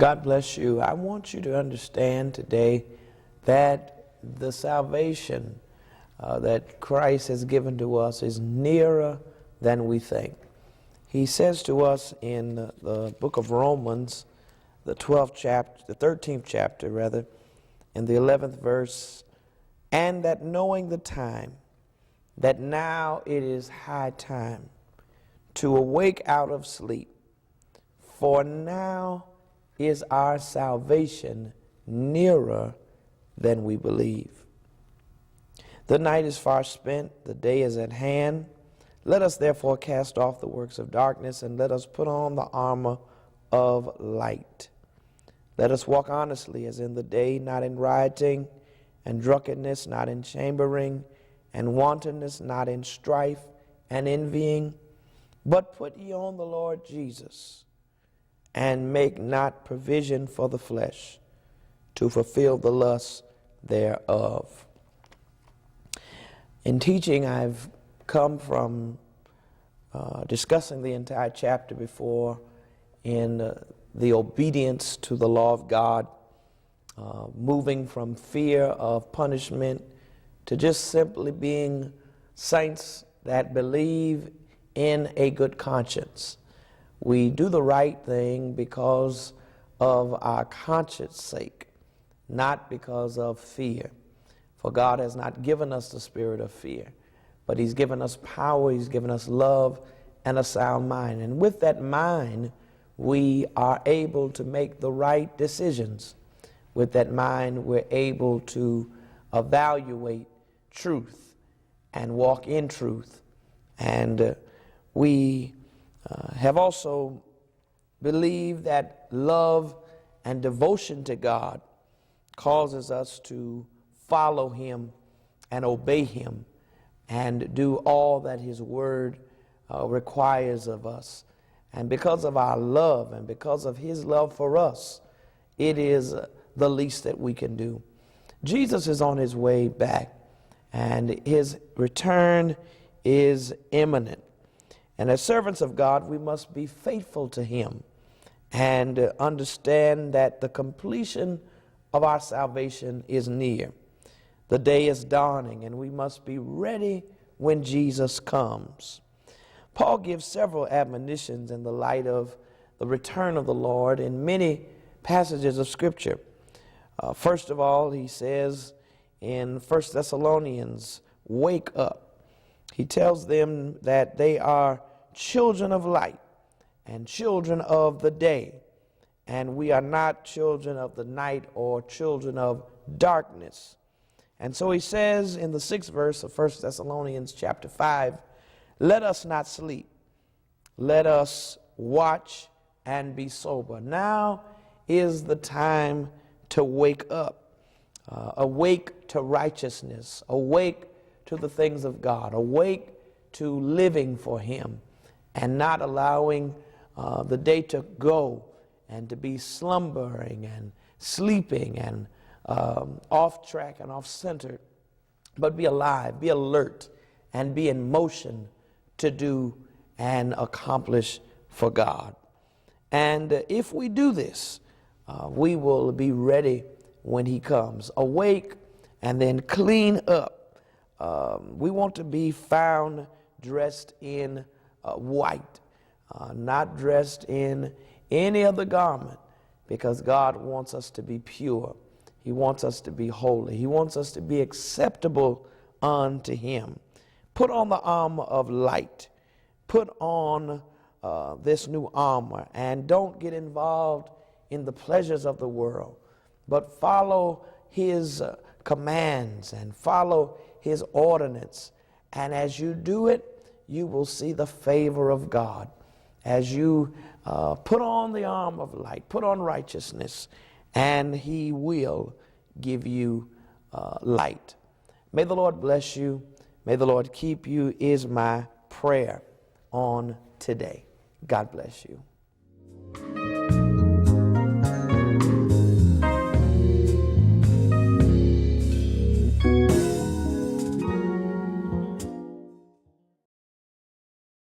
God bless you. I want you to understand today that the salvation that Christ has given to us is nearer than we think. He says to us in the book of Romans, the 13th chapter rather, in the 11th verse, and that knowing the time, that now it is high time to awake out of sleep, for now is our salvation nearer than we believe. The night is far spent, the day is at hand. Let us therefore cast off the works of darkness, and let us put on the armor of light. Let us walk honestly as in the day, not in rioting and drunkenness, not in chambering and wantonness, not in strife and envying, but put ye on the Lord Jesus, and make not provision for the flesh to fulfill the lusts thereof. In teaching, I've come from discussing the entire chapter before in the obedience to the law of God, moving from fear of punishment to just simply being saints that believe in a good conscience. We do the right thing because of our conscience sake, not because of fear. For God has not given us the spirit of fear, but He's given us power, He's given us love, and a sound mind. And with that mind, we are able to make the right decisions. With that mind, we're able to evaluate truth and walk in truth. And we have also believed that love and devotion to God causes us to follow Him and obey Him and do all that His Word requires of us. And because of our love and because of His love for us, it is the least that we can do. Jesus is on His way back, and His return is imminent. And as servants of God, we must be faithful to Him and understand that the completion of our salvation is near. The day is dawning, and we must be ready when Jesus comes. Paul gives several admonitions in the light of the return of the Lord in many passages of Scripture. First of all, he says in 1 Thessalonians, wake up. He tells them that they are children of light and children of the day, and we are not children of the night or children of darkness. And so he says in the 6th verse of 1 Thessalonians chapter 5, let us not sleep, let us watch and be sober. Now is the time to wake up, awake to righteousness, awake to the things of God, awake to living for Him, and not allowing the day to go and to be slumbering and sleeping and off track and off center, but be alive, be alert, and be in motion to do and accomplish for God. And if we do this, we will be ready when He comes. Awake and then clean up. We want to be found dressed in white, not dressed in any other garment, because God wants us to be pure. He wants us to be holy. He wants us to be acceptable unto Him. Put on the armor of light. Put on this new armor, and don't get involved in the pleasures of the world, but follow His commands and follow His ordinance. And as you do it, you will see the favor of God. As you put on the armor of light, put on righteousness, and He will give you light. May the Lord bless you. May the Lord keep you, is my prayer on today. God bless you.